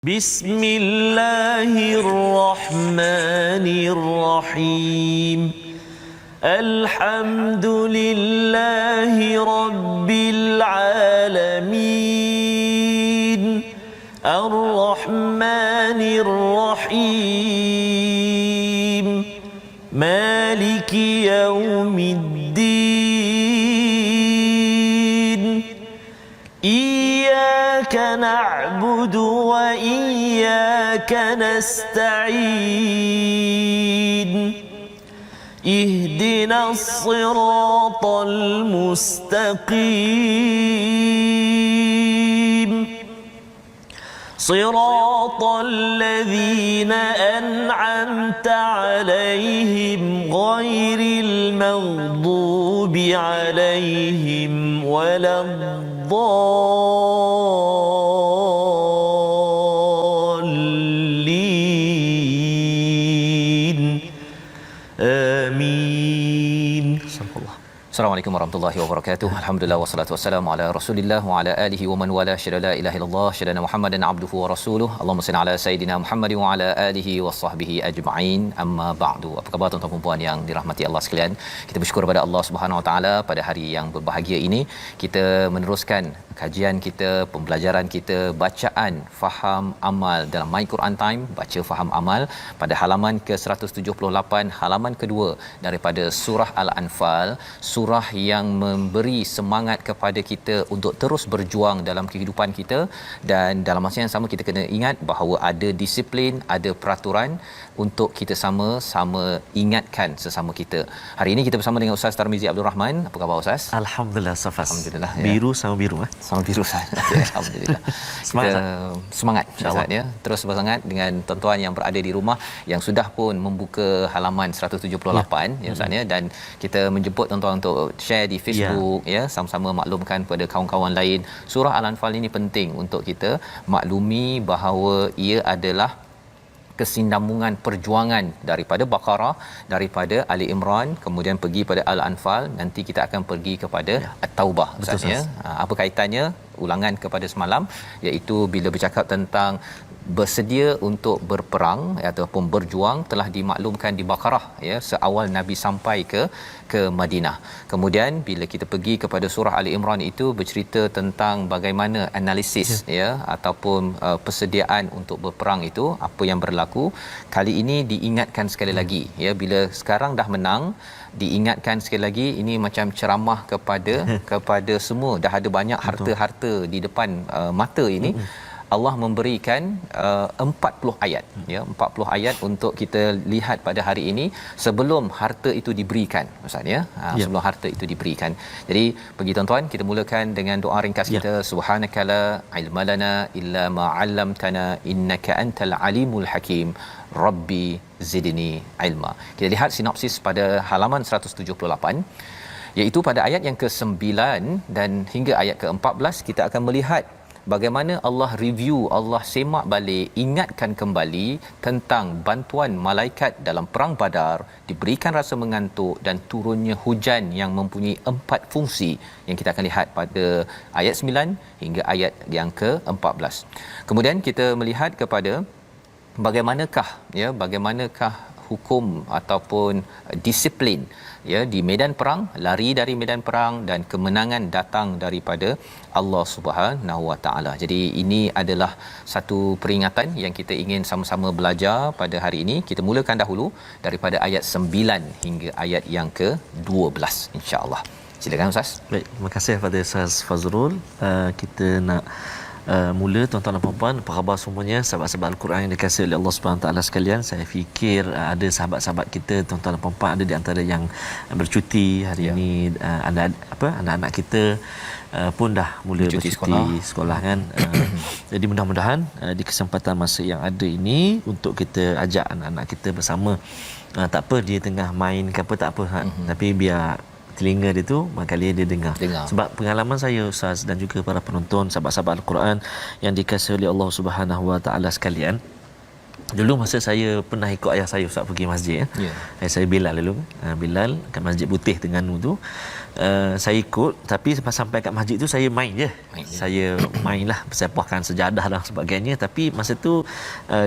بسم الله الرحمن الرحيم الحمد لله رب العالمين الرحمن الرحيم مالك يوم الدين إياك نعبد وإياك نستعين اهدنا الصراط المستقيم صراط الذين أنعمت عليهم غير المغضوب عليهم ولا الضالين آمين. Assalamualaikum warahmatullahi wabarakatuh. Alhamdulillah wassalatu wassalamu ala Rasulillah wa ala alihi wa man wala syada la ilaha illallah syada Muhammadan abduhu wa rasuluh. Allahumma salli ala sayidina Muhammad wa ala alihi wa sahbihi ajma'in. Amma ba'du. Apa khabar tuan-tuan dan puan yang dirahmati Allah sekalian? Kita bersyukur kepada Allah Subhanahu wa taala pada hari yang berbahagia ini kita meneruskan kajian kita, pembelajaran kita, bacaan faham amal dalam My Quran Time, baca faham amal pada halaman ke-178, halaman kedua daripada surah Al-Anfal, surah yang memberi semangat kepada kita untuk terus berjuang dalam kehidupan kita, dan dalam masa yang sama kita kena ingat bahawa ada disiplin, ada peraturan untuk kita sama-sama ingatkan sesama kita. Hari ini kita bersama dengan Ustaz Tarmizi Abdul Rahman. Apa khabar Ustaz? Alhamdulillah Safas. Alhamdulillah. Biru sama biru sama biru Ustaz. Alhamdulillah. Semangat. Semangat Ustaz ya. Terus bersemangat dengan tuan-tuan yang berada di rumah yang sudah pun membuka halaman 178 ya Ustaz ya, dan kita menjemput tuan-tuan untuk share di Facebook ya, sama-sama maklumkan kepada kawan-kawan lain. Surah Al-Anfal ini penting untuk kita maklumi bahawa ia adalah kesinambungan perjuangan daripada Baqarah, daripada Ali Imran, kemudian pergi pada Al-Anfal, nanti kita akan pergi kepada At-Taubah Ustaz ya. Apa kaitannya? Ulangan kepada semalam, iaitu bila bercakap tentang bersedia untuk berperang ataupun berjuang telah dimaklumkan di Baqarah ya, seawal Nabi sampai ke Madinah. Kemudian bila kita pergi kepada surah Ali Imran itu bercerita tentang bagaimana analisis ya ataupun persediaan untuk berperang itu apa yang berlaku. Kali ini diingatkan sekali lagi ya, bila sekarang dah menang diingatkan sekali lagi. Ini macam ceramah kepada semua, dah ada banyak harta-harta di depan mata ini. Allah memberikan 40 ayat ya, 40 ayat untuk kita lihat pada hari ini sebelum harta itu diberikan Ustaz ya. Sebelum harta itu diberikan. Jadi bagi tuan-tuan kita mulakan dengan doa ringkas kita. Subhanakala ilmalana illa ma 'allamtana innaka antal alimul hakim. Rabbi zidni ilma. Kita lihat sinopsis pada halaman 178, iaitu pada ayat yang ke-9 dan hingga ayat ke-14 kita akan melihat bagaimana Allah review, Allah semak balik, ingatkan kembali tentang bantuan malaikat dalam perang Badar, diberikan rasa mengantuk dan turunnya hujan yang mempunyai 4 fungsi yang kita akan lihat pada ayat 9 hingga ayat yang ke-14. Kemudian kita melihat kepada bagaimanakah hukum ataupun disiplin ya di medan perang, lari dari medan perang, dan kemenangan datang daripada Allah Subhanahu Wa Taala. Jadi ini adalah satu peringatan yang kita ingin sama-sama belajar pada hari ini. Kita mulakan dahulu daripada ayat 9 hingga ayat yang ke-12 insya-Allah. Silakan Ustaz. Baik, terima kasih kepada Ustaz Fazrul. Kita nak mula tuan-tuan dan puan-puan, apa khabar semuanya, sahabat-sahabat Al-Quran yang dikasihi oleh Allah Subhanahu taala sekalian. Saya fikir ada sahabat-sahabat kita, tuan-tuan dan puan-puan, ada di antara yang bercuti hari ini. Anak-anak kita pun dah mula bercuti sekolah kan. Jadi mudah-mudahan di kesempatan masa yang ada ini untuk kita ajak anak-anak kita bersama. Tak apa dia tengah main ke apa, tak apa tapi biar telinga dia tu makali dia dengar. Sebab pengalaman saya Ustaz dan juga para penonton sahabat-sahabat Al-Quran yang dikasihi oleh Allah Subhanahu Wa Taala sekalian, dulu masa saya pernah ikut ayah saya Ustaz pergi masjid ya. Ayah saya Bilal dulu, Bilal kat Masjid Putih Terengganu tu. saya ikut, tapi sampai kat masjid tu saya main je. Saya mainlah, sepuhkan sejadah dan sebagainya, tapi masa tu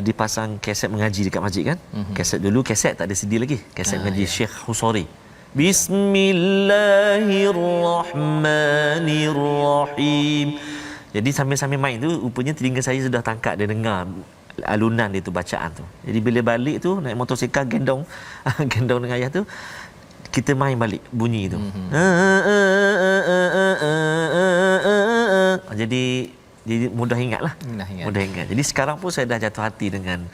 dipasang kaset mengaji dekat masjid kan. Kaset dulu, kaset tak ada CD lagi. Kaset mengaji Syekh Husari. Bismillahirrahmanirrahim. Jadi sambil-sambil main tu, rupanya telinga saya sudah tangkap dia dengar alunan dia tu, bacaan tu. Jadi bila balik tu, naik motosikal gendong gendong dengan ayah tu, kita main balik bunyi tu. Jadi mudah ingat lah. Mudah ingat. Jadi sekarang pun saya dah jatuh hati dengan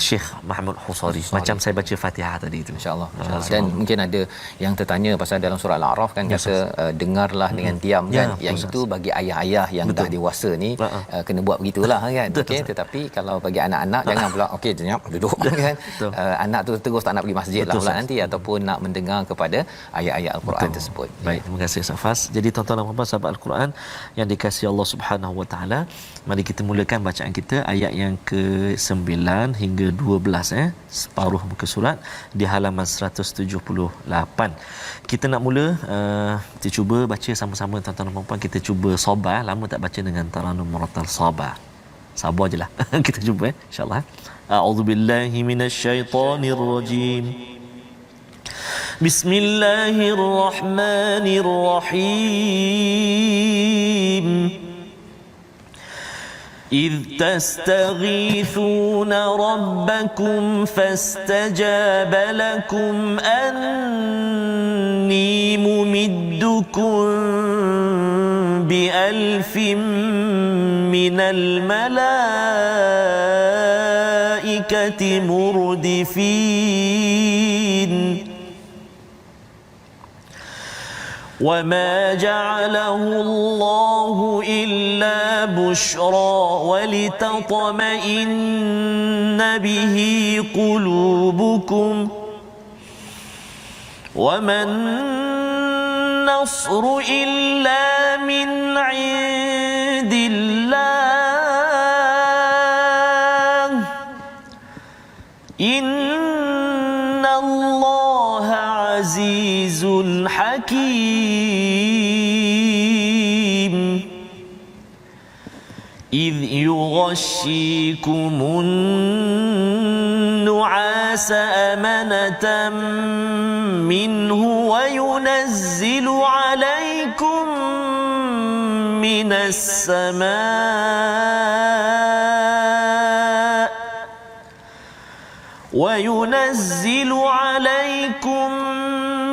Syekh Muhammad Husari. Macam saya baca Fatihah tadi itu. Masya-Allah. Dan mungkin ada yang tertanya pasal dalam surah Al-A'raf kan, kata dengarlah dengan diam kan. Yang itu bagi ayah-ayah yang dah dewasa ni kena buat begitulah kan. Okey, tetapi kalau bagi anak-anak jangan pula okey senyap duduk kan. Anak tu terus tak nak pergi masjid lah pula nanti, ataupun nak mendengar kepada ayat-ayat Al-Quran tersebut. Baik, terima kasih Safas. Jadi tuan-tuan dan puan-puan sahabat Al-Quran yang dikasihi Allah Subhanahu Wa Taala, mari kita mulakan bacaan kita ayat yang ke-9 hingga 12, separuh muka surat di halaman 178. Kita nak mula, kita cuba baca sama-sama tuan-tuan dan puan-puan. Kita cuba sabar, lama tak baca dengan Taranum Murattal Sabar. Sabar je lah. Kita cuba insya-Allah. A'udzubillahi minasyaitonirrajim. Bismillahirrahmanirrahim. إذ تستغيثون ربكم فاستجاب لكم أني ممدكم ب1000 من الملائكة مردفين وما جعله الله إلا بشرى ولتطمئن به قلوبكم وما النصر إلا من عند الله إن الله عزيز حكيم إذ يغشيكم النعاس أمنة منه وينزل عليكم من السماء وينزل عليكم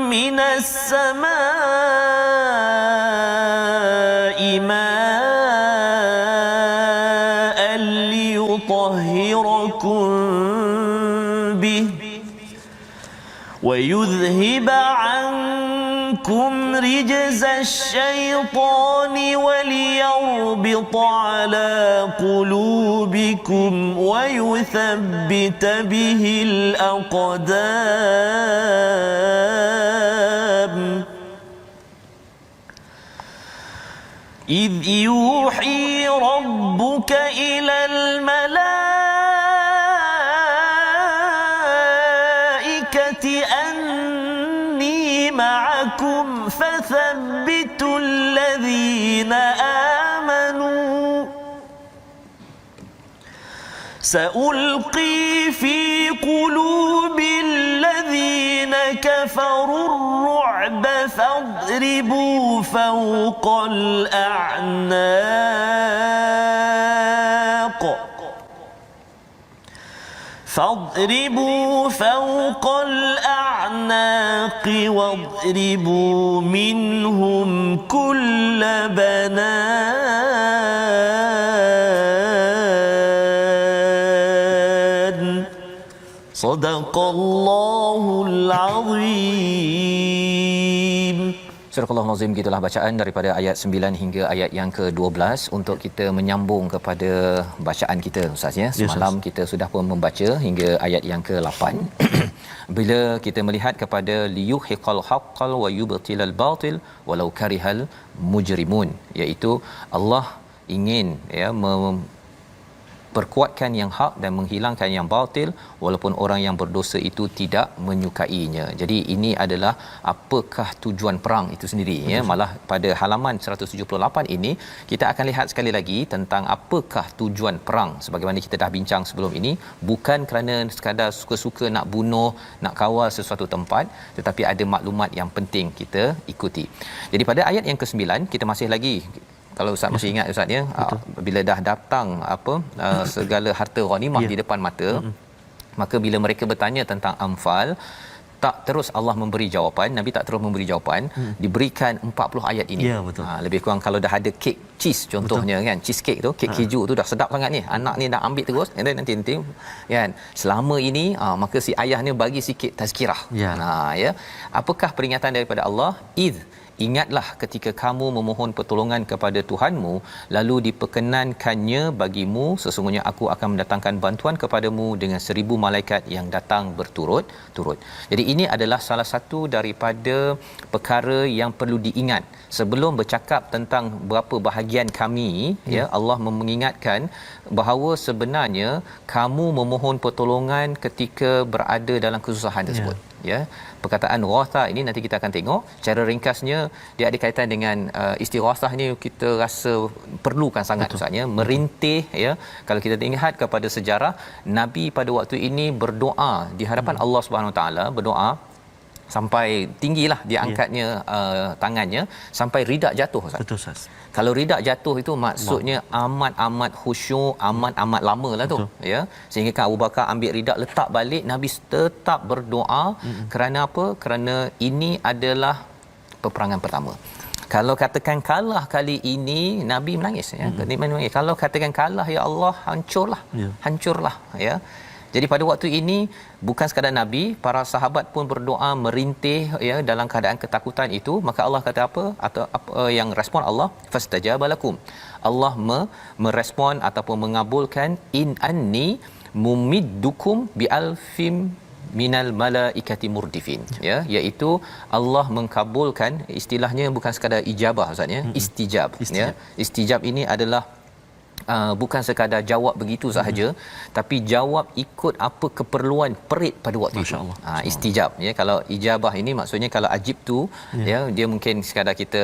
من السماء ماء ليطهركم به ويذهب عنكم رجز الشيطان وليربط على قلوبكم ويثبت به الأقدام إذ يوحي ربك إلى الملائكة أني معكم فثبتوا الذين آمنوا سألقي في قلوب الذين كفروا الرعب فاضربوا فوق الأعناق واضربوا منهم كل بنان صدق الله العظيم. Surah Al-Azim, gitulah bacaan daripada ayat 9 hingga ayat yang ke-12 untuk kita menyambung kepada bacaan kita Ustaz ya. Semalam kita sudah pun membaca hingga ayat yang ke-8. Bila kita melihat kepada liyuhiqal haqqal wa yubtilal batil walau karihal mujrimun, iaitu Allah ingin ya perkuatkan yang hak dan menghilangkan yang batil, walaupun orang yang berdosa itu tidak menyukainya. Jadi ini adalah apakah tujuan perang itu sendiri, ya. Malah pada halaman 178 ini kita akan lihat sekali lagi tentang apakah tujuan perang. Sebagaimana kita dah bincang sebelum ini, bukan kerana sekadar suka-suka nak bunuh, nak kawal sesuatu tempat, tetapi ada maklumat yang penting kita ikuti. Jadi pada ayat yang ke-9 kita masih lagi, kalau Ustaz masih ingat Ustaz, ya, bila dah datang segala harta ghanimah di depan mata, maka bila mereka bertanya tentang Anfal, tak terus Allah memberi jawapan, Nabi tak terus memberi jawapan, diberikan 40 ayat ini. Ya, betul. Lebih kurang kalau dah ada kek cheese contohnya, kan, cheesecake tu, kek keju tu dah sedap sangat ni, anak ni dah ambil terus, and then nanti kan, selama ini maka si ayah ni bagi sikit tazkirah. Ya, apakah peringatan daripada Allah? Ingatlah ketika kamu memohon pertolongan kepada Tuhanmu, lalu diperkenankannya bagimu, sesungguhnya aku akan mendatangkan bantuan kepadamu dengan 1000 malaikat yang datang berturut-turut. Jadi ini adalah salah satu daripada perkara yang perlu diingat sebelum bercakap tentang berapa bahagian kami, ya. Allah mengingatkan bahawa sebenarnya kamu memohon pertolongan ketika berada dalam kesusahan tersebut. Ya, perkataan ghatha ini nanti kita akan tengok cara ringkasnya, dia ada kaitan dengan istighathah ni, kita rasa perlukan sangat Ustaz, ya, merintih, ya. Kalau kita ingat kepada sejarah, Nabi pada waktu ini berdoa di hadapan Allah Subhanahu Wa Taala, berdoa sampai tinggilah dia angkatnya tangannya sampai ridak jatuh Ustaz. Betul Ustaz. Kalau ridak jatuh itu maksudnya amat-amat khusyuk, amat-amat lamalah tu, ya. Sehingga kan Abu Bakar ambil ridak letak balik, Nabi tetap berdoa. Kerana apa? Kerana ini adalah peperangan pertama. Kalau katakan kalah kali ini, Nabi menangis, ya. Nabi menangis. Kalau katakan kalah, ya Allah, hancurlah, ya. Jadi pada waktu ini bukan sekadar Nabi, para sahabat pun berdoa merintih, ya, dalam keadaan ketakutan itu. Maka Allah kata apa? Atau apa yang respon Allah? Fastajaba lakum. Allah merespon ataupun mengabulkan, in anni mumiddukum bi alfim minal malaikati murdifin, ya, iaitu Allah mengkabulkan, istilahnya bukan sekadar ijabah Ustaz, ya, istijab, ya. Istijab ini adalah bukan sekadar jawab begitu sahaja, tapi jawab ikut apa keperluan perit pada waktu itu. Istijab, ya. Kalau ijabah ini maksudnya kalau ajib tu, ya, dia mungkin sekadar kita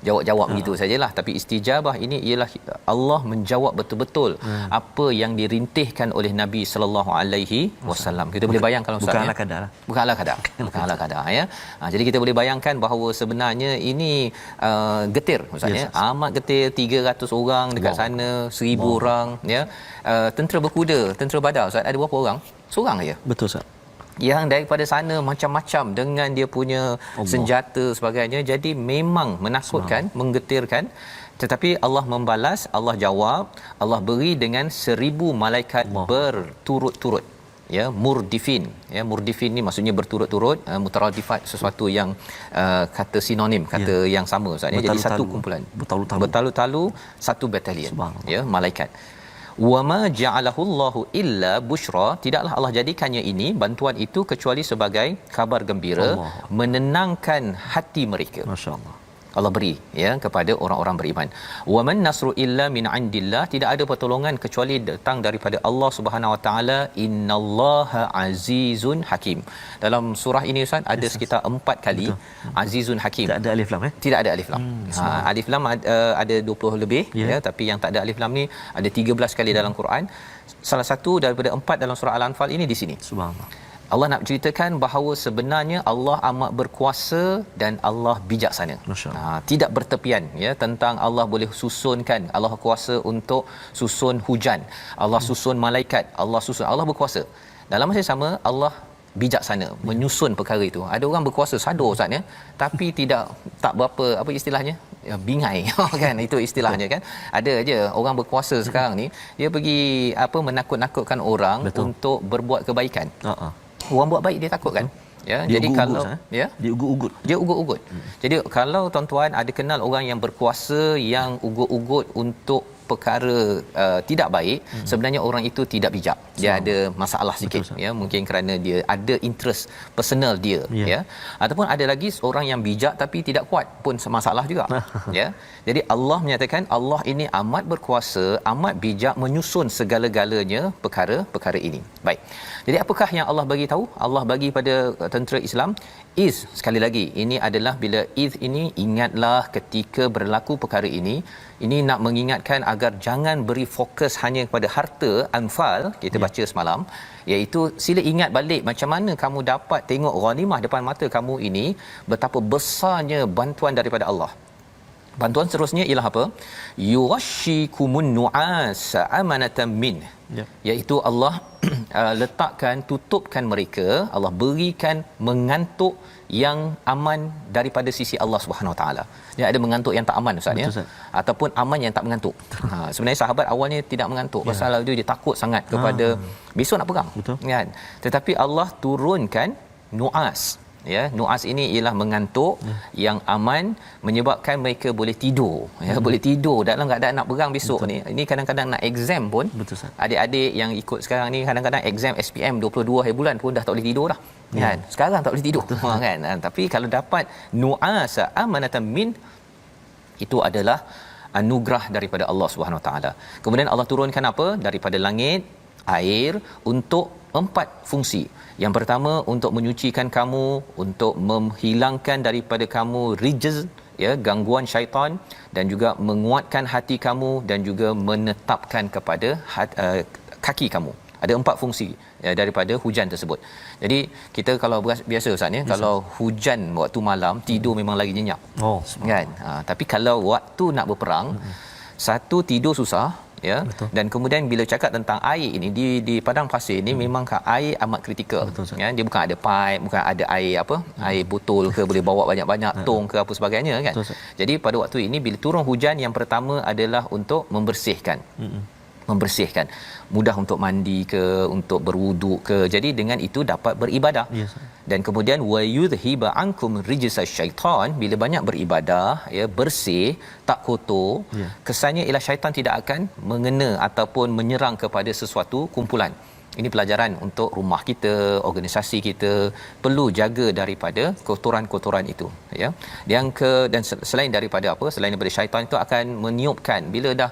jawab-jawab begitu sajalah, tapi istijabah ini ialah Allah menjawab betul-betul apa yang dirintihkan oleh Nabi sallallahu alaihi wasallam. Kita boleh bayangkan Ustaz, bukanlah kadar. Bukanlah kadar, ya. Jadi kita boleh bayangkan bahawa sebenarnya ini getir Ustaz, ya. Amat getir, 300 orang dekat sana, 1000 orang, ya. Tentera berkuda, tentera badar Ustaz, ada berapa orang? Seorang saja. Betul Ustaz. Yang daripada sana macam-macam dengan dia punya senjata sebagainya. Jadi memang menakutkan, menggetirkan. Tetapi Allah membalas, Allah jawab, Allah beri dengan 1000 malaikat berturut-turut, ya, murdifin, ya. Murdifin ni maksudnya berturut-turut, mutaradifat, sesuatu yang kata sinonim, kata yang sama Ustaz, ya. Jadi satu kumpulan, bertalu-talu, satu batalion, ya, malaikat. Wama ja'alahu Allahu illa busyra, tidaklah Allah jadikannya ini, bantuan itu, kecuali sebagai kabar gembira, menenangkan hati mereka. Masya-Allah. Allah beri, ya, kepada orang-orang beriman. Wa man nasru illa min indillah, tidak ada pertolongan kecuali datang daripada Allah Subhanahu Wa Taala. Innallaha azizun hakim. Dalam surah ini Ustaz ada sekitar 4 kali azizun hakim. Tidak ada alif lam, Tidak ada alif lam. Alif lam ada 20 lebih, ya, tapi yang tak ada alif lam ni ada 13 kali dalam Quran. Salah satu daripada 4 dalam surah Al-Anfal ini di sini. Subhanallah. Allah nak ceritakan bahawa sebenarnya Allah amat berkuasa dan Allah bijaksana. Tidak bertepian, ya, tentang Allah boleh susunkan, Allah kuasa untuk susun hujan, Allah susun malaikat, Allah berkuasa. Dalam masa yang sama Allah bijaksana menyusun perkara itu. Ada orang berkuasa sadar Ustaz, ya, tapi tak berapa, apa istilahnya, ya, bingai kan, itu istilahnya, kan. Ada aja orang berkuasa sekarang ni, dia pergi menakut-nakutkan orang untuk berbuat kebaikan. Orang buat baik dia takut, kan. Ya, dia jadi kalau dia ugut-ugut. Jadi kalau tuan-tuan ada kenal orang yang berkuasa yang ugut-ugut untuk perkara tidak baik, sebenarnya orang itu tidak bijak. dia ada masalah sikit. Betul, ya, mungkin kerana dia ada interest personal dia. Ya, ataupun ada lagi seorang yang bijak tapi tidak kuat pun masalah juga. Ya, jadi Allah menyatakan Allah ini amat berkuasa, amat bijak menyusun segala-galanya perkara-perkara ini. Baik, jadi apakah yang Allah bagi tahu? Allah bagi pada tentera Islam is, sekali lagi, ini adalah bila is ini, ingatlah ketika berlaku perkara ini nak mengingatkan agar jangan beri fokus hanya kepada harta. Anfal kita baca semalam, iaitu sila ingat balik macam mana kamu dapat tengok ghanimah depan mata kamu ini, betapa besarnya bantuan daripada Allah. Bantuan seterusnya ialah apa? Yughashikumun nu'as amanatan min. Iaitu Allah letakkan, tutupkan mereka, Allah berikan mengantuk yang aman daripada sisi Allah Subhanahu Wa Taala. Dia ada mengantuk yang tak aman, Ustaz, ya, ataupun aman yang tak mengantuk. Sebenarnya sahabat awalnya tidak mengantuk, pasal dia takut sangat kepada besok nak perang. Kan? Tetapi Allah turunkan nu'as. Ya, nu'as ini ialah mengantuk yang aman, menyebabkan mereka boleh tidur. Ya, boleh tidur dalam keadaan nak perang besok ni. Ini kadang-kadang nak exam pun. Adik-adik yang ikut sekarang ni kadang-kadang exam SPM 22 hari bulan pun dah tak boleh tidur dah. Kan? Sekarang tak boleh tidur. Kan? Tapi kalau dapat nu'as amanatan min, itu adalah anugerah daripada Allah Subhanahu Wa Taala. Kemudian Allah turunkan apa? Daripada langit air untuk 4 fungsi. Yang pertama, untuk menyucikan kamu, untuk menghilangkan daripada kamu rijz, ya, gangguan syaitan, dan juga menguatkan hati kamu, dan juga menetapkan kepada kaki kamu. Ada 4 fungsi ya, daripada hujan tersebut. Jadi kita kalau biasa, Ustaz, ya, kalau hujan waktu malam tidur memang lagi nyenyak. Kan? Tapi kalau waktu nak berperang, satu, tidur susah, ya. Dan kemudian bila cakap tentang air ini di padang pasir ini, memang air amat kritikal. Ya, dia bukan ada pipe, bukan ada air air botol ke boleh bawa banyak-banyak tong ke apa sebagainya, kan. Jadi pada waktu ini bila turun hujan, yang pertama adalah untuk membersihkan. Membersihkan, mudah untuk mandi ke, untuk berwuduk ke. Jadi dengan itu dapat beribadah. Dan kemudian wa yudhiba ankum rijsa syaitan, bila banyak beribadah, ya, bersih, tak kotor, kesannya ialah syaitan tidak akan mengena ataupun menyerang kepada sesuatu kumpulan. Ini pelajaran untuk rumah kita, organisasi kita, perlu jaga daripada kotoran-kotoran itu, ya. Dan selain daripada apa? Selain daripada syaitan itu akan meniupkan bila dah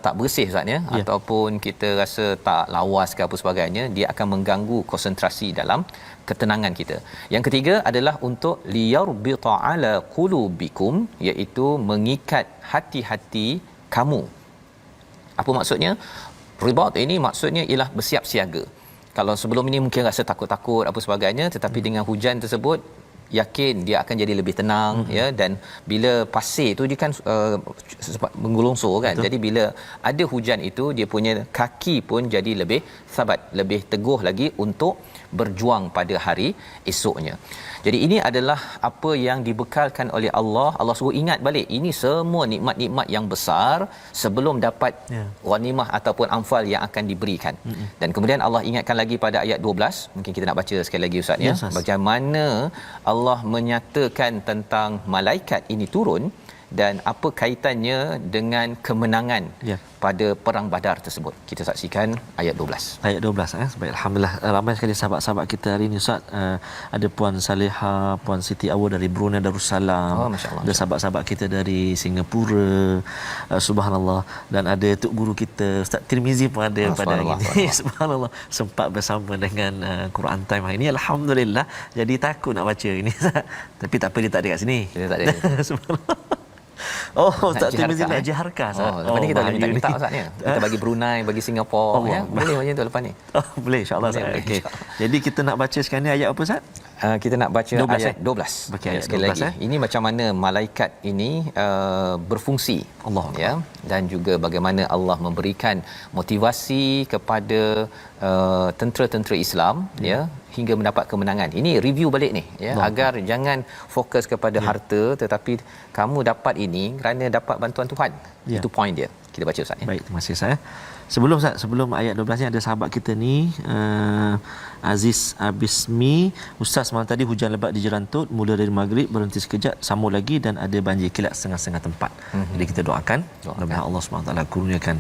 tak bersih, Ustaz, ya, ataupun kita rasa tak lawas ke apa sebagainya, dia akan mengganggu konsentrasi dalam ketenangan kita. Yang ketiga adalah untuk liyarbita ala qulubikum, iaitu mengikat hati-hati kamu. Apa maksudnya? Ribat ini maksudnya ialah bersiap siaga. Kalau sebelum ini mungkin rasa takut-takut apa sebagainya, tetapi dengan hujan tersebut, yakin dia akan jadi lebih tenang, ya. Dan bila pasir tu dia kan menggolongsor, kan. Jadi bila ada hujan itu, dia punya kaki pun jadi lebih sabat, lebih teguh lagi untuk berjuang pada hari esoknya. Jadi ini adalah apa yang dibekalkan oleh Allah. Allah suruh ingat balik, ini semua nikmat-nikmat yang besar sebelum dapat ghanimah ataupun anfal yang akan diberikan. Dan kemudian Allah ingatkan lagi pada ayat 12, mungkin kita nak baca sekali lagi, Ustaz, ya. Bagaimana Allah menyatakan tentang malaikat ini turun dan apa kaitannya dengan kemenangan pada perang Badar tersebut. Kita saksikan ayat 12. Ayat 12, Baik, alhamdulillah, ramai sekali sahabat-sahabat kita hari ini, Ustaz. Ada Puan Saleha, Puan Siti Awal dari Brunei Darussalam. Ada sahabat-sahabat kita dari Singapura. Subhanallah. Dan ada Tok Guru kita Ustaz Tirmizi pun ada pada hari ini. Subhanallah, sempat bersama dengan Quran Time hari ini, alhamdulillah. Jadi takut nak baca ini, tapi tak apa, dia tak ada kat sini. Dia tak ada. Subhanallah. Ustaz Tirmizi nak jaharkah, Ustaz? Lepas ni kita boleh minta, Ustaz, ya. Kita bagi Brunei, bagi Singapura, ya. Boleh macam tu lepas ni. Boleh, insya-Allah, Ustaz. Okey. Jadi kita nak baca sekarang ni ayat apa, Ustaz? Kita nak baca 12, ayat 12. Ayat sekali 12, lagi. Ini macam mana malaikat ini berfungsi, Allah, ya, dan juga bagaimana Allah memberikan motivasi kepada tentera-tentera Islam, ya, hingga mendapat kemenangan. Ini review balik ni, ya, agar jangan fokus kepada harta, tetapi kamu dapat ini kerana dapat bantuan Tuhan. Itu point dia. kita baca Ustaz ya. Baik, terima kasih saya. Sebelum ayat 12 ni ada sahabat kita ni Aziz Abismi, Ustaz malam tadi hujan lebat di Jerantut, mula dari maghrib berhenti sekejap, sambung lagi dan ada banjir kilat setengah-setengah tempat. Jadi kita doakan mudah-mudahan Allah SWT kurniakan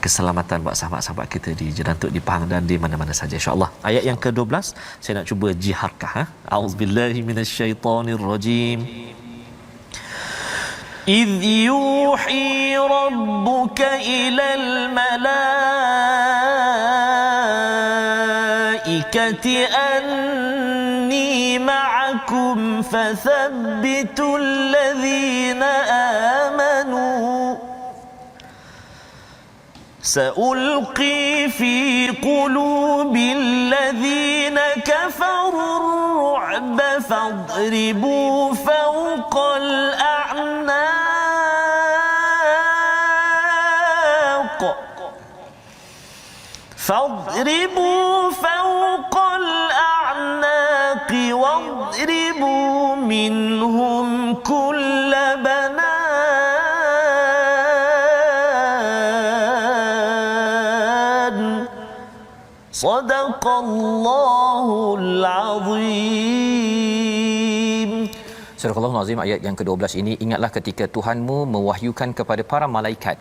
keselamatan buat sahabat-sahabat kita di Jerantut, di Pahang dan di mana-mana saja insya-Allah. Ayat yang ke-12 saya nak cuba jiharkah. A'udzubillahi minasyaitonirrajim. إذ يوحي ربك إلى الملائكة أني معكم فثبتوا الذين آمنوا سألقي في قلوب الذين كفروا الرعب فاضربوا فوق الأعناق واضربوا منهم كل بنان صدق الله العظيم. Surah Al-Azim ayat yang ke-12 ini, ingatlah ketika Tuhanmu mewahyukan kepada para malaikat,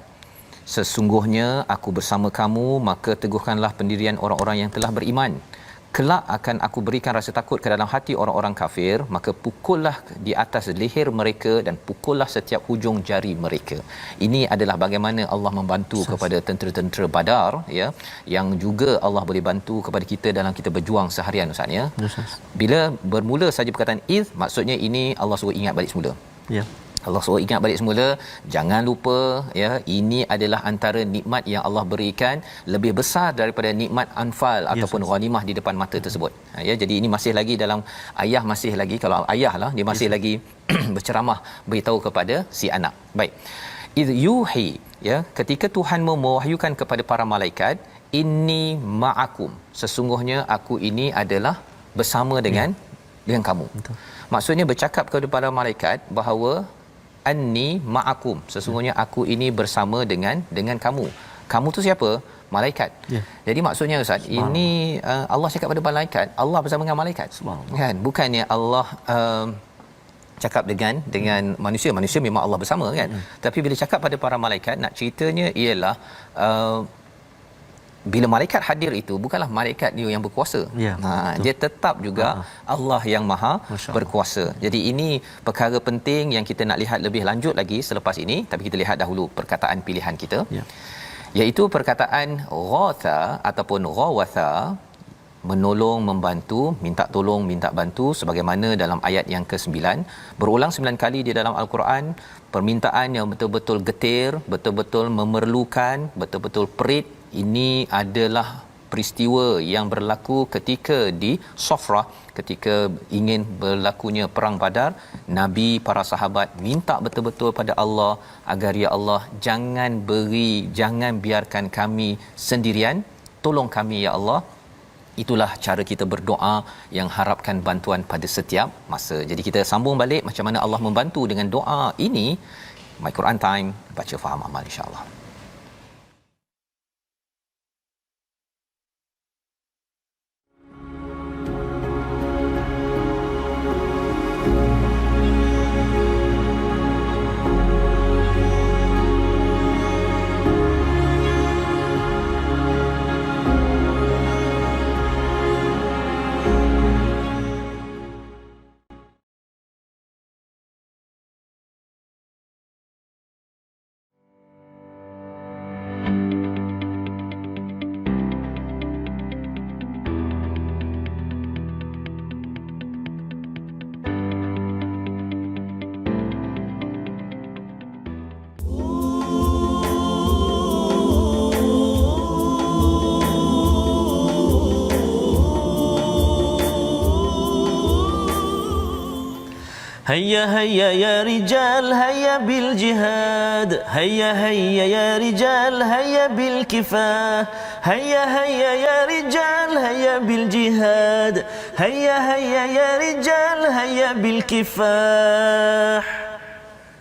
sesungguhnya aku bersama kamu, maka teguhkanlah pendirian orang-orang yang telah beriman. Kelak akan aku berikan rasa takut ke dalam hati orang-orang kafir, maka pukullah di atas leher mereka dan pukullah setiap hujung jari mereka. Ini adalah bagaimana Allah membantu kepada tentera-tentera Badar ya, yang juga Allah boleh bantu kepada kita dalam kita berjuang seharian Ustaz ya. Bila bermula saja perkataan iz, maksudnya ini Allah suruh ingat balik semula. Ya. Allah suruh ingat balik semula, jangan lupa ya, ini adalah antara nikmat yang Allah berikan lebih besar daripada nikmat anfal ataupun ghanimah di depan mata tersebut. Ya, jadi ini masih lagi dalam ayah, masih lagi kalau ayah lah dia masih lagi berceramah beritahu kepada si anak. Baik. Idh yuhi ya, ketika Tuhan mewahyukan kepada para malaikat, inni ma'akum, sesungguhnya aku ini adalah bersama dengan kamu. Betul. Maksudnya bercakap kepada para malaikat bahawa anni ma'akum, sesungguhnya aku ini bersama dengan kamu. Kamu tu siapa? Malaikat. Jadi maksudnya Ustaz, ini Allah cakap pada malaikat, Allah bersama dengan malaikat. Kan? Bukannya Allah cakap dengan manusia memang Allah bersama kan. Tapi bila cakap pada para malaikat, nak ceritanya ialah bila malaikat hadir itu bukanlah malaikat dia yang berkuasa. Dia tetap juga Allah yang maha berkuasa. Jadi ini perkara penting yang kita nak lihat lebih lanjut lagi selepas ini, tapi kita lihat dahulu perkataan pilihan kita. Iaitu perkataan ghatha ataupun ghawatha, menolong, membantu, minta tolong, minta bantu, sebagaimana dalam ayat yang ke-9 berulang 9 kali di dalam al-Quran. Permintaan yang betul-betul getir, betul-betul memerlukan, betul-betul perit. Ini adalah peristiwa yang berlaku ketika di Safrah, ketika ingin berlakunya perang Badar. Nabi, para sahabat minta betul-betul pada Allah agar ya Allah jangan biarkan kami sendirian, tolong kami ya Allah. Itulah cara kita berdoa yang harapkan bantuan pada setiap masa. Jadi kita sambung balik macam mana Allah membantu dengan doa ini. My Quran Time, baca faham amal insya-Allah. هيا هيا يا رجال هيا بالجهاد، هيا هيا يا رجال هيا بالكفاح، هيا هيا يا رجال هيا بالجهاد، هيا هيا يا رجال هيا بالكفاح.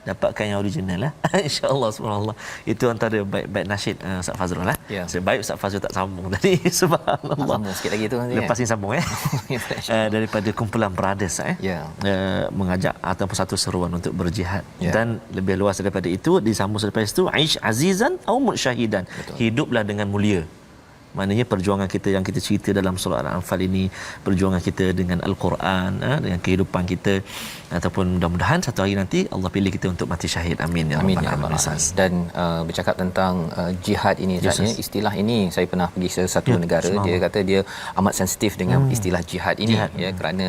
dapatkan yang original lah. Insya-Allah, subhanallah. Itu antara baik-baik nasyid Ustaz Fazrul lah. Ya. Baik Ustaz Fazrul tak sambung tadi. Subhanallah. Sambung sikit lagi tu nanti. Lepas ni sambung daripada kumpulan Brothers Ya. mengajak ataupun satu seruan untuk berjihad. Ya. Dan lebih luas daripada itu disambung selepas itu aish azizan au musyahidan. Hiduplah dengan mulia. Maknanya perjuangan kita yang kita cerita dalam surah Al-Anfal ini, perjuangan kita dengan Al-Quran, dengan kehidupan kita, ataupun mudah-mudahan satu hari nanti Allah pilih kita untuk mati syahid. Amin ya Amin rabbal ya rabbal alamin. alamin. Dan bercakap tentang jihad ini sebenarnya, istilah ini saya pernah pergi ke satu negara, dia kata dia amat sensitif dengan istilah jihad ini, ya, kerana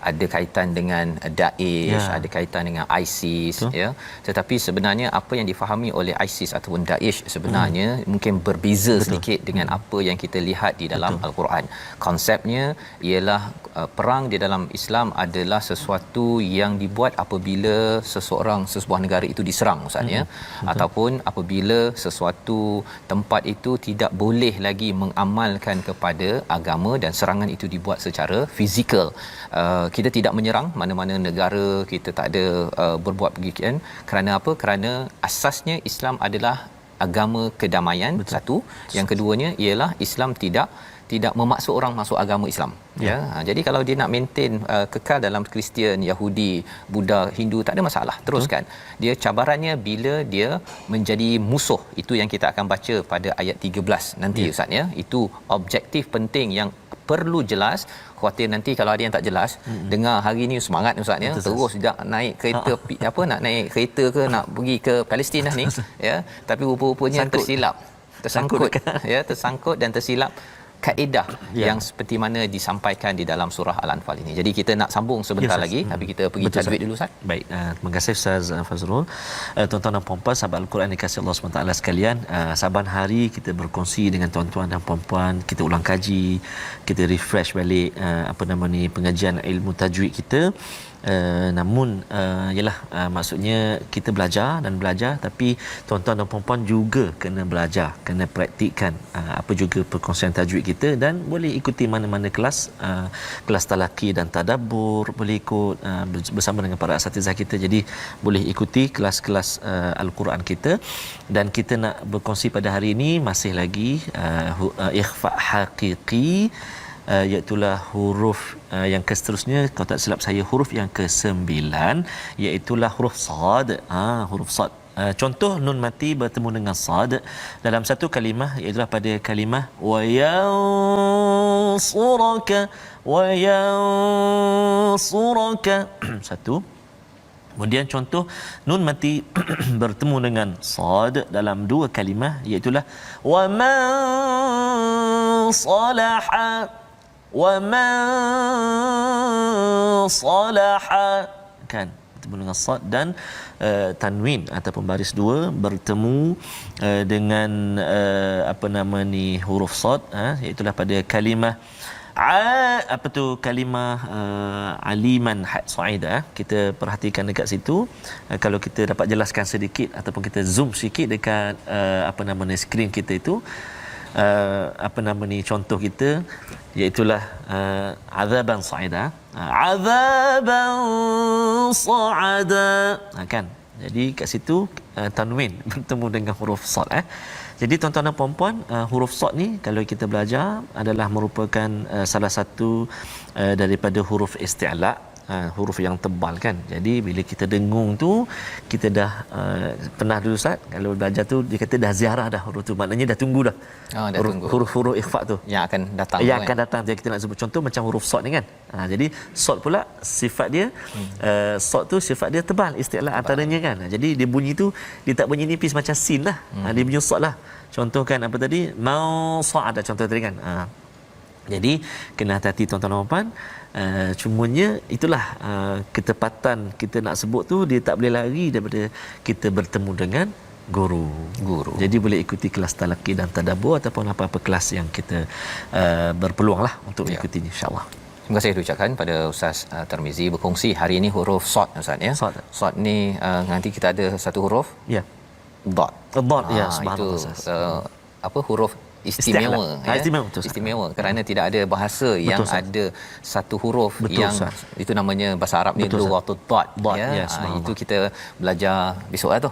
ada kaitan dengan Daesh, ada kaitan dengan ISIS, ya. Tetapi sebenarnya apa yang difahami oleh ISIS ataupun Daesh sebenarnya mungkin berbeza sedikit dengan apa yang kita lihat di dalam Al-Quran. Konsepnya ialah perang di dalam Islam adalah sesuatu yang dibuat apabila sebuah negara itu diserang, Ustaz, ya, ataupun apabila sesuatu tempat itu tidak boleh lagi mengamalkan kepada agama dan serangan itu dibuat secara fizikal. Kita tidak menyerang mana-mana negara, kita tak ada berbuat begitu. Kerana apa? Kerana asasnya Islam adalah agama kedamaian. Satu. Yang keduanya ialah Islam tidak memaksa orang masuk agama Islam, ya. Jadi kalau dia nak maintain kekal dalam Kristian, Yahudi, Buddha, Hindu, tak ada masalah, teruskan. Dia cabarannya bila dia menjadi musuh. Itu yang kita akan baca pada ayat 13 nanti, Ustaz, ya. Itu objektif penting yang perlu jelas. Khawatir nanti kalau ada yang tak jelas, dengar hari ni semangat, Ustaz, ya, terus tidak naik kereta nak naik kereta ke nak pergi ke Palestin dah ni, ya, tapi rupa-rupanya tersangkut dan tersilap kaedah yang seperti mana disampaikan di dalam surah Al-Anfal ini. Jadi kita nak sambung sebentar lagi, tapi kita pergi tajwid dulu, Ustaz. Baik, terima kasih Ustaz Fazrul. Tuan-tuan dan puan-puan sahabat Al-Quran dikasihi Allah SWT sekalian, saban hari kita berkongsi dengan tuan-tuan dan puan-puan, kita ulang kaji, kita refresh balik pengajian ilmu tajwid kita. Namun maksudnya kita belajar, tapi tuan-tuan dan puan-puan juga kena belajar, kena praktikkan apa juga perkongsian tajwid kita, dan boleh ikuti mana-mana kelas talaqi dan tadabbur, boleh ikut bersama dengan para asatizah kita. Jadi boleh ikuti kelas-kelas Al-Quran kita. Dan kita nak berkongsi pada hari ini masih lagi ikhfa haqiqi, iaitulah huruf yang seterusnya, kalau tak silap saya huruf yang ke-9, iaitulah huruf sad. Huruf sad. Contoh nun mati bertemu dengan sad dalam satu kalimah, iaitulah pada kalimah wa yansuraka satu. Kemudian contoh nun mati bertemu dengan sad dalam dua kalimah, iaitulah wa man salaha kan, bertemu dengan sad, dan tanwin ataupun baris dua bertemu dengan huruf sad, iaitu pada kalimah kalimah aliman sa'ida. Kita perhatikan dekat situ, kalau kita dapat jelaskan sedikit ataupun kita zoom sikit dekat skrin kita itu, contoh kita iaitulah azaban sa'ida, azaban sa'ada, kan. Jadi kat situ tanwin bertemu dengan huruf sad. Jadi tuan-tuan dan puan-puan, huruf sad ni kalau kita belajar adalah merupakan salah satu daripada huruf isti'la, huruf yang tebal, kan. Jadi bila kita dengung tu, kita dah pernah dulu Ustaz kalau belajar tu, dia kata dah ziarah dah huruf tu, maknanya dah tunggu dah, huruf ikhfa tu yang akan datang, Jadi kita nak sebut contoh macam huruf sad ni, kan. Jadi sad pula sifat dia, sad tu sifat dia tebal, isti'la antaranya, kan. Jadi dia bunyi tu, dia tak bunyi nipis macam sin lah, dia bunyi sad lah. Contoh kan apa tadi, mau sa'ada, contoh tadi, kan. Jadi kena hati-hati tuan-tuan dan puan-puan. Cumanya itulah ketepatan kita nak sebut tu, dia tak boleh lari daripada kita bertemu dengan guru. Jadi boleh ikuti kelas talaqi dan tadabbur ataupun apa-apa kelas yang kita berpeluang lah untuk ikutinya, insya-Allah. Terima kasih diucapkan pada Ustaz Tarmizi berkongsi hari ini huruf sad, Ustaz, ya. Sad ni nanti kita ada satu huruf, ya, dot. Ya, subhanallah. Itu huruf istimewa Istimewa, betul, istimewa kerana tidak ada bahasa yang ada satu huruf betul, yang itu namanya bahasa Arab ni lu atau dot ya. Itu kita belajar besok tu.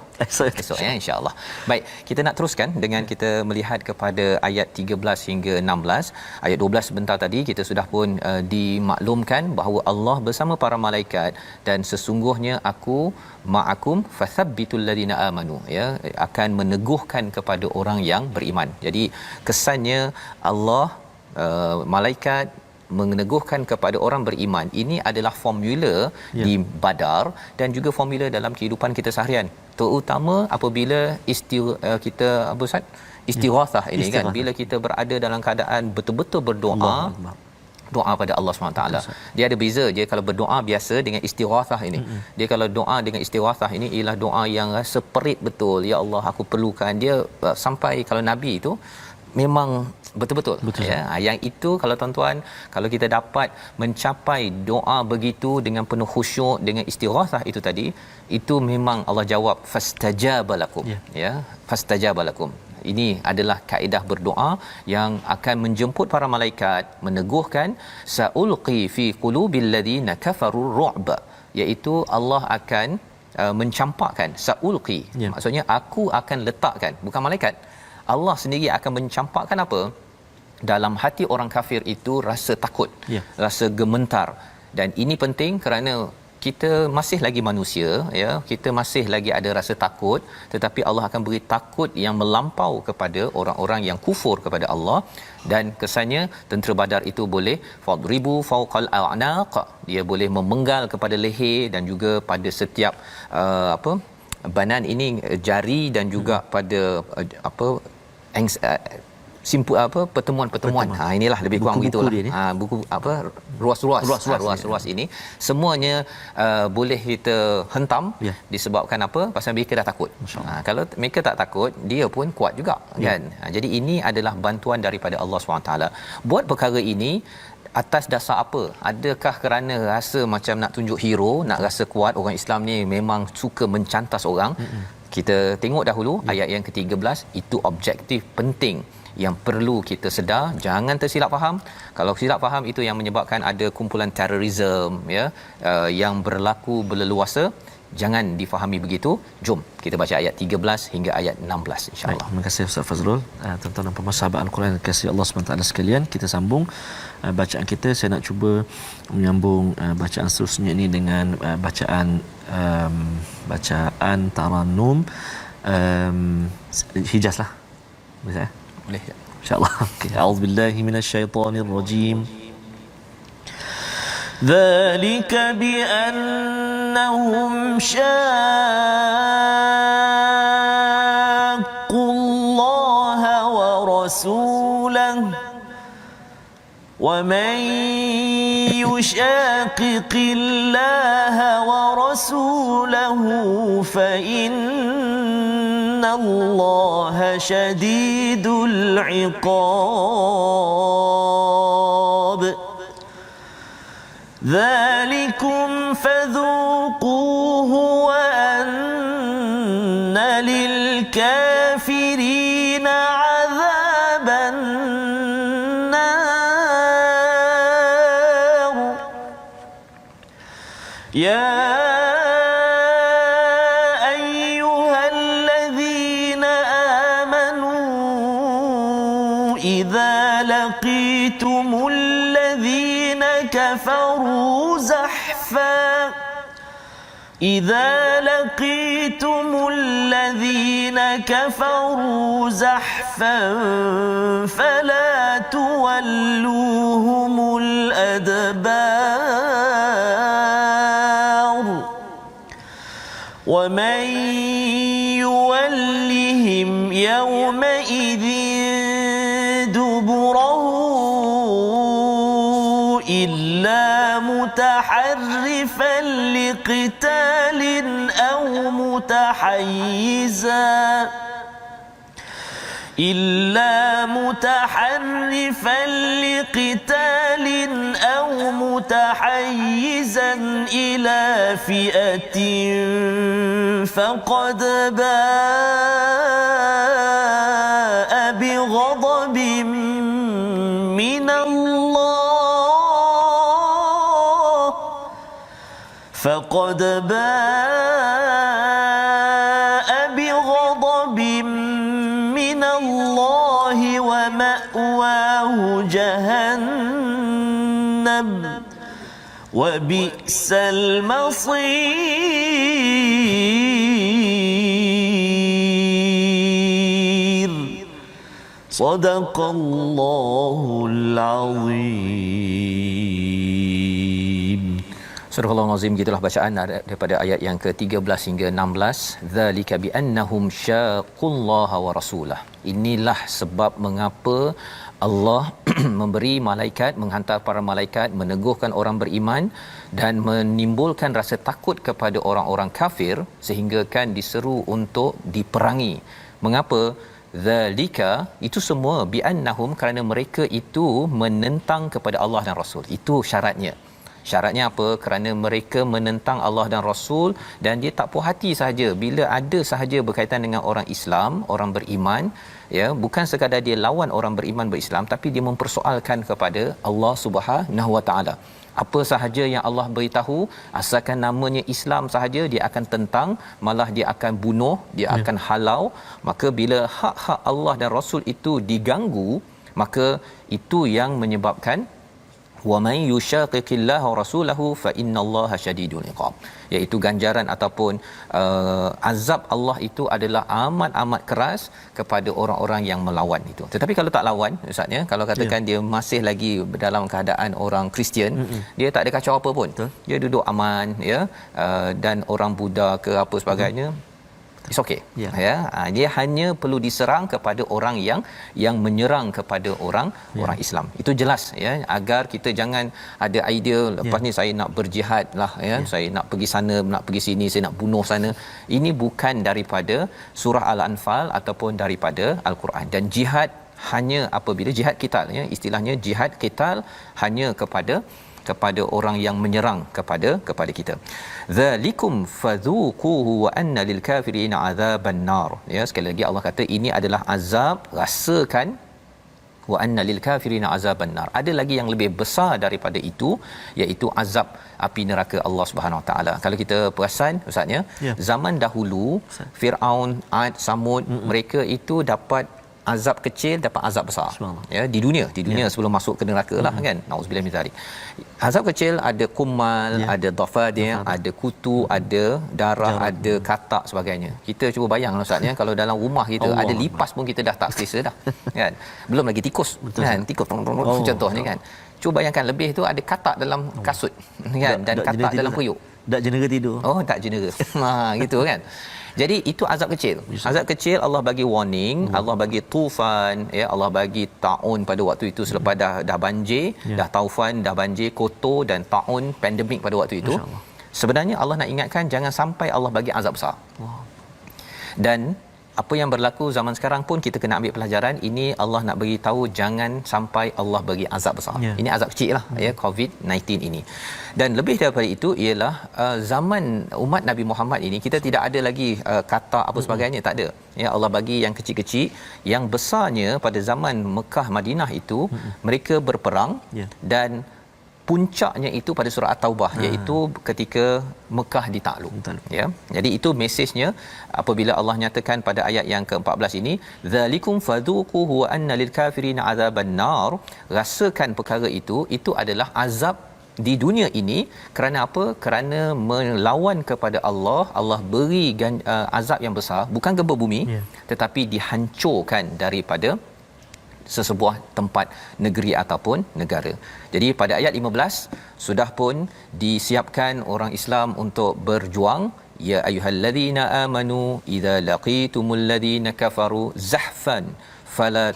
Esok ya insya-Allah. Baik, kita nak teruskan dengan kita melihat kepada ayat 13 hingga 16. Ayat 12 sebentar tadi kita sudah pun dimaklumkan bahawa Allah bersama para malaikat dan sesungguhnya aku ma'akum fathabbitul ladina amanu ya, akan meneguhkan kepada orang yang beriman. Jadi kesannya Allah malaikat meneguhkan kepada orang beriman ini adalah formula di Badar dan juga formula dalam kehidupan kita seharian, terutama apabila kita apa Ustaz istighathah ini kan, bila kita berada dalam keadaan betul-betul berdoa doa pada Allah SWT. Dia ada beza je kalau berdoa biasa dengan istighathah ini. Dia kalau doa dengan istighathah ini ialah doa yang rasa perit betul. Ya Allah, aku perlukan dia, sampai kalau Nabi itu memang betul-betul ya. Yang itu kalau tuan-tuan, kalau kita dapat mencapai doa begitu dengan penuh khusyuk dengan istighathah itu tadi, itu memang Allah jawab fastajaba lakum ya, fastajaba lakum. Ini adalah kaedah berdoa yang akan menjemput para malaikat, meneguhkan saulqi fi qulubil ladina kafaru ru'ba, iaitu Allah akan mencampakkan saulqi. Maksudnya aku akan letakkan, bukan malaikat, Allah sendiri akan mencampakkan apa? Dalam hati orang kafir itu rasa takut, rasa gemetar. Dan ini penting kerana kita masih lagi manusia ya, kita masih lagi ada rasa takut, tetapi Allah akan beri takut yang melampau kepada orang-orang yang kufur kepada Allah. Dan kesannya tentera Badar itu boleh fadribu fawqal a'naq, dia boleh memenggal kepada leher dan juga pada setiap banan ini, jari dan juga pada pertemuan. Inilah lebih kurang begitulah. Buku ruas-ruas ini semuanya boleh kita hentam disebabkan apa? Pasal mereka dah takut. Kalau mereka tak takut, dia pun kuat juga kan. Jadi ini adalah bantuan daripada Allah SWT. Buat perkara ini atas dasar apa? Adakah kerana rasa macam nak tunjuk hero, nak rasa kuat? Orang Islam ni memang suka mencantas orang. Kita tengok dahulu ayat yang ke-13, itu objektif penting yang perlu kita sedar, jangan tersilap faham. Kalau silap faham itu yang menyebabkan ada kumpulan terorisme ya, yang berlaku berleluasa. Jangan difahami begitu. Jom kita baca ayat 13 hingga ayat 16 insya-Allah. Terima kasih Ustaz Fazrul. Tuan-tuan dan pemirsa sahabat Al-Quran kasih Allah SWT sekalian, kita sambung bacaan kita. Saya nak cuba menyambung bacaan seterusnya ini dengan bacaan Tarannum Hijaz lah. Boleh? Boleh insya-Allah. Okey, a'udzubillahi minasyaitonirrajim. ذلك بأنهم شاقوا الله ورسوله ومن يشاقق الله ورسوله فإن الله شديد العقاب ذلكم فذوقوه وأن للكافرين عذاب النار يا أيها الذين آمنوا إذا لقيتم الذين كفروا زحفا فلا تولوهم الأدبار ومن يولهم يومئذ دبره إلا متحرفا لقتال أو متحيزا إلى فئة فقد باء بغضب من الله فقد باء بغضب من الله ومأواه جهنم وبئس المصير صدق الله العظيم. Surah Al-Azim, gitulah bacaan daripada ayat yang ke-13 hingga 16. Zalika bi annahum syaqullaha wa rasulah. Inilah sebab mengapa Allah memberi malaikat, menghantar para malaikat meneguhkan orang beriman dan menimbulkan rasa takut kepada orang-orang kafir sehingga kan diseru untuk diperangi. Mengapa? Zalika, itu semua bi annahum, kerana mereka itu menentang kepada Allah dan Rasul. Itu syaratnya. Syaratnya apa? Kerana mereka menentang Allah dan Rasul dan dia tak puas hati sahaja bila ada sahaja berkaitan dengan orang Islam, orang beriman, ya, bukan sekadar dia lawan orang beriman berislam, tapi dia mempersoalkan kepada Allah Subhanahu Wa Taala. Apa sahaja yang Allah beritahu, asalkan namanya Islam sahaja, dia akan tentang, malah dia akan bunuh, dia akan halau. Maka bila hak-hak Allah dan Rasul itu diganggu, maka itu yang menyebabkan wa may yushaqiqillaha wa rasulahu fa innallaha syadidul iqab, iaitu ganjaran ataupun azab Allah itu adalah amat keras kepada orang-orang yang melawan itu. Tetapi kalau tak lawan, ustaz ya, kalau katakan dia masih lagi dalam keadaan orang Kristian, dia tak ada kacau apa pun, dia duduk aman, ya, dan orang Buddha ke apa sebagainya, it's okay. Ya, dia hanya perlu diserang kepada orang yang menyerang kepada orang Islam. Itu jelas, ya, agar kita jangan ada idea lepas ni saya nak berjihad lah, ya, saya nak pergi sana, nak pergi sini, saya nak bunuh sana. Ini bukan daripada surah Al-Anfal ataupun daripada Al-Quran. Dan jihad hanya apabila jihad qital, ya, istilahnya jihad qital hanya kepada orang yang menyerang kepada kita. Zalikum fadhuquhu wa anna lil kafirin azaban nar. Ya, sekali lagi Allah kata ini adalah azab, rasakan, wa anna lil kafirin azaban nar. Ada lagi yang lebih besar daripada itu, iaitu azab api neraka Allah Subhanahu Wa Taala. Kalau kita perasan ustaz ya, zaman dahulu Firaun, Ad, Samud, mereka itu dapat azab kecil, dapat azab besar, ya, di dunia sebelum masuk ke neraka lah, kan, nauzubillah min zalik. Azab kecil ada kumal, ada dhafadir, ada kutu, ada darah, ada katak sebagainya. Kita cuba bayangkan ustaz ya, kalau dalam rumah kita ada lipas pun kita dah tak selesa dah, kan, belum lagi tikus, kan, tikus contohnya, kan. Cuba bayangkan, lebih tu ada katak dalam kasut, kan, dan katak dalam periuk, tak jenera tidur. Tak jenera. Gitu kan. Jadi itu azab kecil. Azab kecil Allah bagi warning, Allah bagi tufan, ya, Allah bagi taun pada waktu itu selepas dah banjir, dah taufan, dah banjir, kotor dan taun, pandemik pada waktu itu. Sebenarnya Allah nak ingatkan jangan sampai Allah bagi azab besar. Dan apa yang berlaku zaman sekarang pun kita kena ambil pelajaran. Ini Allah nak bagi tahu jangan sampai Allah bagi azab besar. Ini azab kecil lah, ya, COVID-19 ini. Dan lebih daripada itu ialah zaman umat Nabi Muhammad ini kita tidak ada lagi kata apa sebagainya, tak ada. Ya, Allah bagi yang kecil-kecil. Yang besarnya pada zaman Mekah Madinah itu mereka berperang, dan puncaknya itu pada surah At-Taubah, iaitu ketika Mekah ditakluk, ya. Jadi itu mesejnya apabila Allah nyatakan pada ayat yang ke-14 ini, zalikum fadhuquhu wa anna lil kafirin azaban nar, rasakan perkara itu adalah azab di dunia ini. Kerana apa? Kerana melawan kepada Allah, Allah beri azab yang besar, bukan gempa bumi, tetapi dihancurkan daripada sesebuah tempat, negeri ataupun negara. Jadi pada ayat 15 sudah pun disiapkan orang Islam untuk berjuang. Ya ayyuhallazina amanu idza laqitumul ladzina kafaru zahfan fala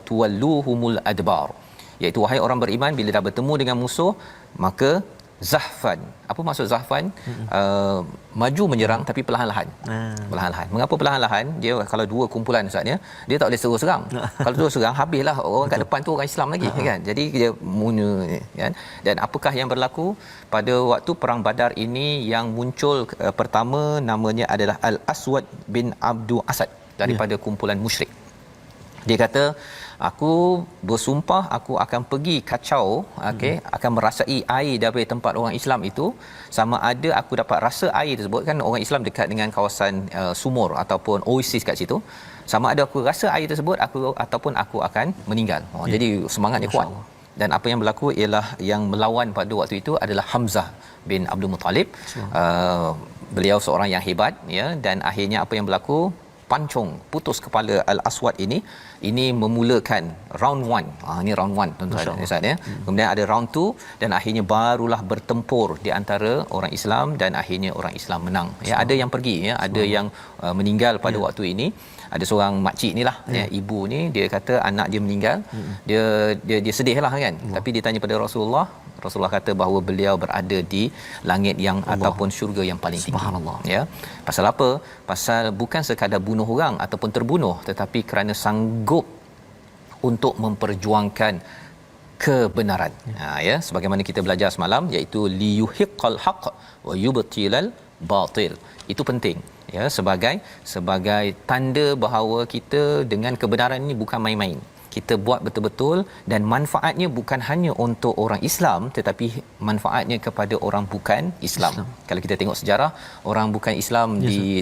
tuwalluhumul adbar, iaitu wahai orang beriman, bila dah bertemu dengan musuh maka zahfan. Apa maksud zahfan? Maju menyerang tapi perlahan-lahan. Perlahan-lahan. Mengapa perlahan-lahan? Dia kalau dua kumpulan ustaz ya, dia tak boleh terus serang. Kalau terus serang habislah orang kat depan tu orang Islam lagi, kan. Jadi dia muna, kan. Dan apakah yang berlaku pada waktu perang Badar ini? Yang muncul pertama namanya adalah Al-Aswad bin Abdul Asad daripada kumpulan musyrik. Dia kata, aku bersumpah aku akan pergi kacau, okey, akan merasai air daripada tempat orang Islam itu, sama ada aku dapat rasa air tersebut, kan orang Islam dekat dengan kawasan sumur ataupun oasis kat situ, sama ada aku rasa air tersebut ataupun aku akan meninggal. Jadi semangatnya kuat. Dan apa yang berlaku ialah yang melawan pada waktu itu adalah Hamzah bin Abdul Muttalib. Beliau seorang yang hebat, ya, dan akhirnya apa yang berlaku, pancung putus kepala Al-Aswad ini memulakan round 1. Ini round 1 tuan-tuan Ustaz, ya. Kemudian ada round 2 dan akhirnya barulah bertempur di antara orang Islam dan akhirnya orang Islam menang. Ya, ada yang pergi, ya, ada yang meninggal pada waktu ini. Ada seorang makcik inilah, ya, ibu ni dia kata anak dia meninggal. Dia sedihlah kan. Tapi dia tanya pada Rasulullah kata bahawa beliau berada di langit yang ataupun syurga yang paling tinggi. Subhanallah. Ya. Pasal apa? Pasal bukan sekadar bunuh orang ataupun terbunuh, tetapi kerana sanggup untuk memperjuangkan kebenaran. Ya, sebagaimana kita belajar semalam, iaitu liyuhiqqal haqq wa yubtilal batil. Itu penting, ya, sebagai tanda bahawa kita dengan kebenaran ini bukan main-main. Kita buat betul-betul, dan manfaatnya bukan hanya untuk orang Islam tetapi manfaatnya kepada orang bukan Islam. Kalau kita tengok sejarah, orang bukan Islam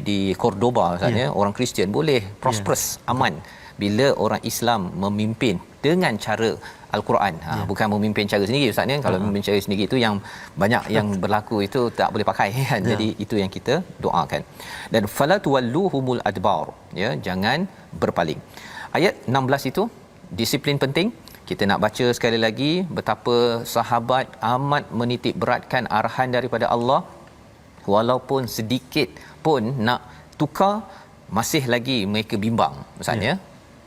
di Cordoba misalnya, orang Kristian boleh prosperous, aman bila orang Islam memimpin dengan cara Al-Quran. Bukan memimpin cara sendiri Ustaz, ni. Kalau memimpin cara sendiri itu yang banyak yang berlaku itu tak boleh pakai, kan. Jadi itu yang kita doakan. Dan fala tuwalluhumul adbar, ya, jangan berpaling. Ayat 16 itu disiplin penting. Kita nak baca sekali lagi betapa sahabat amat menitik beratkan arahan daripada Allah, walaupun sedikit pun nak tukar masih lagi mereka bimbang. Maksudnya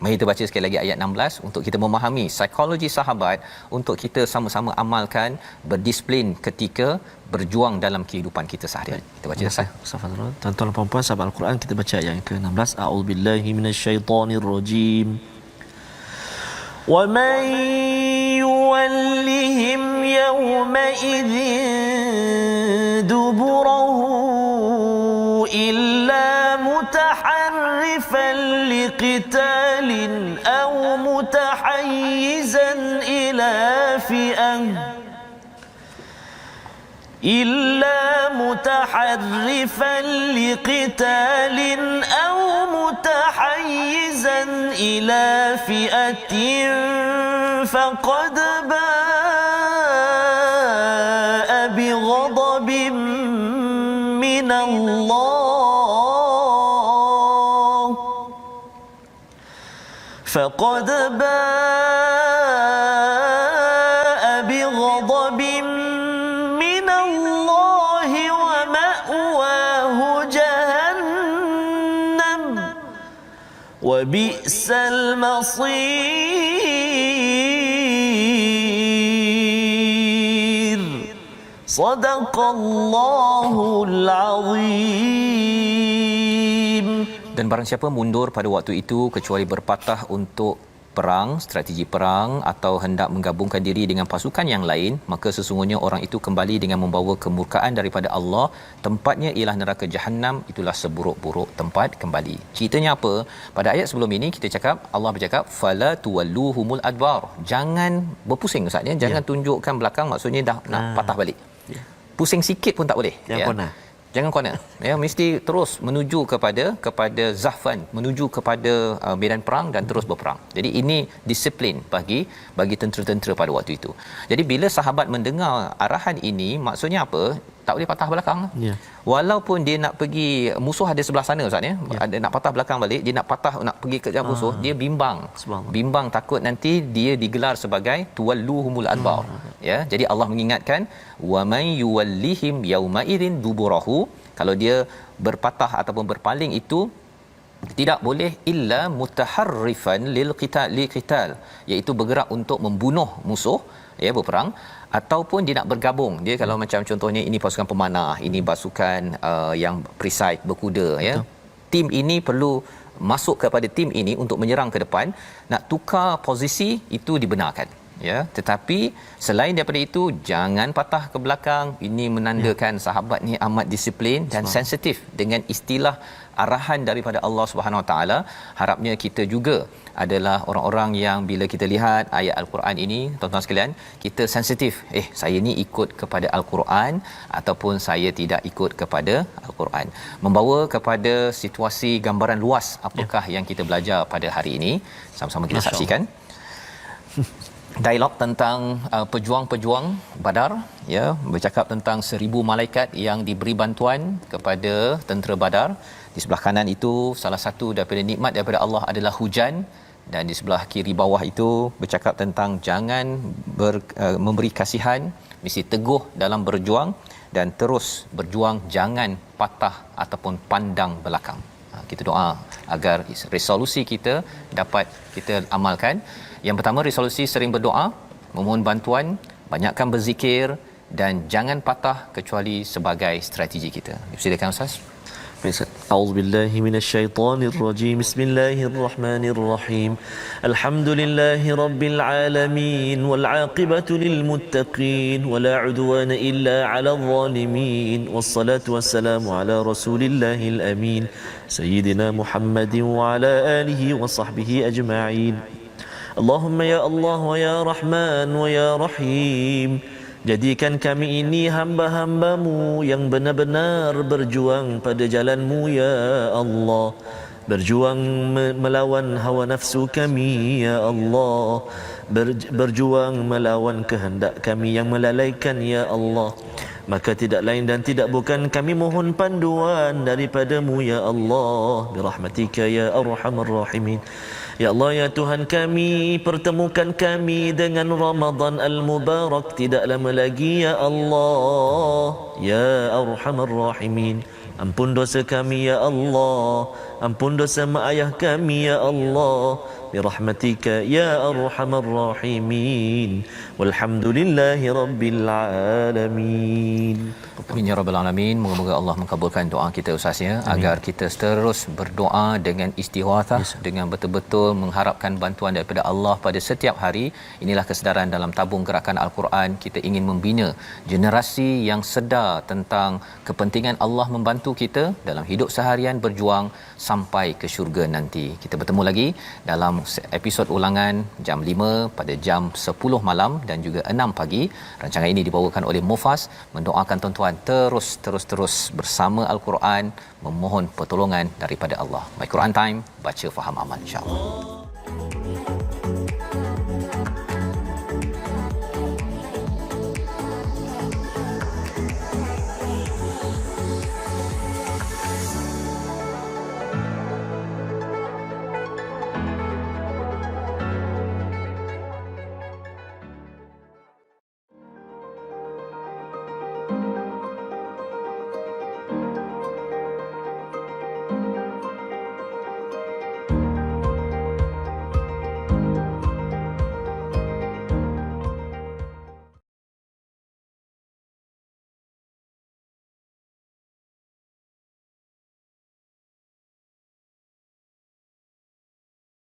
mari kita baca sekali lagi ayat 16 untuk kita memahami psikologi sahabat, untuk kita sama-sama amalkan, berdisiplin ketika berjuang dalam kehidupan kita seharian. Kita baca Ustaz. Astagfirullah. Tuan-tuan dan puan-puan sahabat Al-Quran, kita baca ayat yang ke-16. A'udzubillahi minasyaitonirrajim. وَمَن يُوَلِّهِمْ يَوْمَئِذٍ دُبُرَهُ إِلَّا مُتَحَرِّفًا لِقِتَالٍ أَوْ مُتَحَيِّزًا إلى فئة فقد باء بغضب من الله ومأواه جهنم وبئس المصير. صدق الله العظيم. Dan barang siapa mundur pada waktu itu kecuali berpatah untuk perang, strategi perang, atau hendak menggabungkan diri dengan pasukan yang lain, maka sesungguhnya orang itu kembali dengan membawa kemurkaan daripada Allah. Tempatnya ialah neraka Jahannam, itulah seburuk-buruk tempat kembali. Ceritanya apa? Pada ayat sebelum ini kita cakap, Allah bercakap fala tuwalluhumul adbar. Jangan berpusing Ustaz, ya. Jangan tunjukkan belakang, maksudnya dah nak patah balik. Pusing sikit pun tak boleh. Jangan corner, ya, mesti terus menuju kepada zahfan, menuju kepada medan perang dan terus berperang. Jadi ini disiplin bagi tentera-tentera pada waktu itu. Jadi bila sahabat mendengar arahan ini, maksudnya apa? Tak boleh patah belakang. Walaupun dia nak pergi, musuh ada sebelah sana Ustaz, ya. Ada nak patah belakang balik, dia nak pergi ke arah musuh, dia bimbang takut nanti dia digelar sebagai tuwalluhumul adbar. Ya, jadi Allah mengingatkan wa may yuwallihim yauma idzin duburahu, kalau dia berpatah ataupun berpaling itu tidak boleh illa mutaharrifan liqital, iaitu bergerak untuk membunuh musuh, ya, berperang, ataupun dia nak bergabung. Dia kalau macam contohnya ini pasukan pemanah, ini pasukan yang perisai berkuda, ya. Tim ini perlu masuk kepada tim ini untuk menyerang ke depan, nak tukar posisi itu dibenarkan. ya, tetapi selain daripada itu jangan patah ke belakang. Ini menandakan sahabat ni amat disiplin dan sensitif dengan istilah arahan daripada Allah Subhanahu Wa Taala. Harapnya kita juga adalah orang-orang yang bila kita lihat ayat al-Quran ini, tuan-tuan sekalian, kita sensitif. Saya ni ikut kepada al-Quran ataupun saya tidak ikut kepada al-Quran. Membawa kepada situasi gambaran luas apakah yang kita belajar pada hari ini. Sama-sama kita saksikan dialog tentang pejuang-pejuang Badar, ya, bercakap tentang 1000 malaikat yang diberi bantuan kepada tentera Badar. Di sebelah kanan itu salah satu daripada nikmat daripada Allah adalah hujan, dan di sebelah kiri bawah itu bercakap tentang jangan memberi kasihan, mesti teguh dalam berjuang dan terus berjuang, jangan patah ataupun pandang belakang. Kita doa agar resolusi kita dapat kita amalkan. Yang pertama, resolusi sering berdoa, memohon bantuan, banyakkan berzikir dan jangan patah kecuali sebagai strategi kita. Silakan Ustaz. أعوذ بالله من الشيطان الرجيم بسم الله الرحمن الرحيم الحمد لله رب العالمين والعاقبة للمتقين ولا عدوان إلا على الظالمين والصلاة والسلام على رسول الله الأمين سيدنا محمد وعلى آله وصحبه أجمعين اللهم يا الله ويا رحمن ويا رحيم, jadikan kami ini hamba-hambamu yang benar-benar berjuang pada jalanmu ya Allah. Berjuang melawan hawa nafsu kami ya Allah. Berjuang melawan kehendak kami yang melalaikan ya Allah. Maka tidak lain dan tidak bukan kami mohon panduan daripadamu ya Allah. Birahmatika ya arhamar rahimin. Ya Allah ya Tuhan kami, pertemukan kami dengan Ramadan al-Mubarak tidak lama lagi ya Allah. Ya arhamar rahimin, ampun dosa kami ya Allah, ampun dosa mak ayah kami ya Allah. Birahmatika ya arhamar rahimin. Walhamdulillahi rabbil alamin. Amin ya rabbal alamin. Moga-moga Allah mengabulkan doa kita Ustaz, ya, agar kita terus berdoa dengan istighatsah, dengan betul-betul mengharapkan bantuan daripada Allah pada setiap hari. Inilah kesedaran dalam tabung gerakan Al-Quran. Kita ingin membina generasi yang sedar tentang kepentingan Allah membantu kita dalam hidup seharian, berjuang sampai ke syurga nanti. Kita bertemu lagi dalam episod ulangan jam 5 pada jam 10 malam dan juga 6 pagi. Rancangan ini dibawakan oleh Mufas, mendoakan tuan-tuan terus bersama Al-Quran, memohon pertolongan daripada Allah. My Quran Time, baca faham amal, insya-Allah.